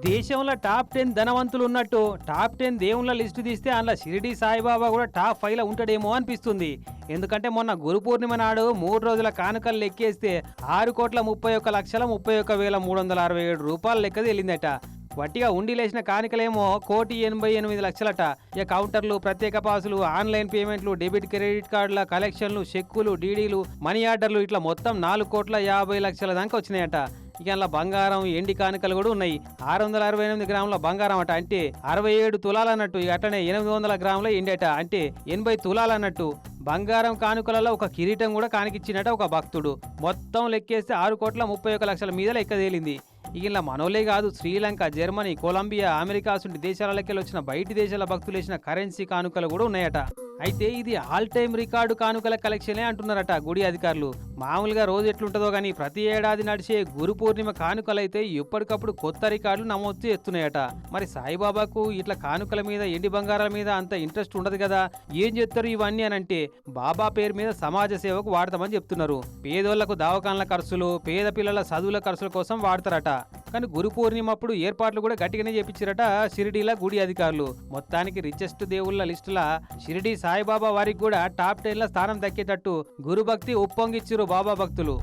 దేశంలో టాప్ 10 ధనవంతులు ఉన్నట్టు టాప్ 10 దేవుళ్ళ లిస్టు తీస్తే అందులో షిరిడి సాయిబాబా కూడా టాప్ 5లో ఉంటాడేమో అనిపిస్తుంది. ఎందుకంటే మొన్న గురు పూర్ణిమ నాడు 3 రోజుల కానుకలు లెక్కేస్తే 6,31,31,367 రూపాయల లెక్క తేలిందట. వట్టిగా ఉండి లేచిన కానుకలేమో 1,88,00,000 ఇక కౌంటర్లు, ప్రత్యేక పాసులు, ఆన్లైన్ పేమెంట్లు, డెబిట్ క్రెడిట్ కార్డుల కలెక్షన్లు, చెక్కులు, డీడీలు, మనీ ఆర్డర్లు ఇట్లా మొత్తం 4,50,00,000 దాకా వచ్చినాయట. ఇక అందులో బంగారం, ఎండి కానుకలు కూడా ఉన్నాయి. 668 గ్రాముల బంగారం అట, అంటే 67 తులాలు అన్నట్టు. ఇక అట్లనే 800 గ్రాముల ఎండట, అంటే 80 తులాలు అన్నట్టు. బంగారం కానుకలలో ఒక కిరీటం కూడా కానికిచ్చినట ఒక భక్తుడు. మొత్తం లెక్కేస్తే 6,31,00,000 మీద లెక్క తేలింది. ఇక ఇలా మనోలే కాదు, శ్రీలంక, జర్మనీ, కొలంబియా, అమెరికా వంటి దేశాలకి వచ్చిన బయటి దేశాల భక్తులు వేసిన కరెన్సీ కానుకలు కూడా ఉన్నాయట. అయితే ఇది ఆల్ టైమ్ రికార్డు కానుకల కలెక్షనే అంటున్నారట గుడి అధికారులు. మామూలుగా రోజు ఎట్లుంటుందో కానీ ప్రతి ఏడాది నడిచే గురు పూర్ణిమ కానుకలైతే ఎప్పటికప్పుడు కొత్త రికార్డులు నమోదు చేస్తున్నాయట. మరి సాయిబాబాకు ఇట్లా కానుకల మీద, ఎండి బంగారాల మీద అంత ఇంట్రెస్ట్ ఉండదు కదా, ఏం చేస్తారు ఇవన్నీ అని అంటే బాబా పేరు మీద సమాజ సేవకు వాడతామని చెప్తున్నారు. పేదోళ్లకు దవాఖాన్ల ఖర్చులు, పేద పిల్లల చదువుల ఖర్చుల కోసం వాడతారట. కానీ గురు పూర్ణిమ అప్పుడు ఏర్పాట్లు కూడా గట్టిగానే చేపించారట షిరిడీల గుడి అధికారులు. మొత్తానికి రిచెస్ట్ దేవుళ్ల లిస్టులా షిరిడి సాయిబాబా వారికి కూడా టాప్ 10 స్థానం దక్కేటట్టు గురు భక్తి ఉప్పొంగిచ్చిరు బాబా భక్తులు.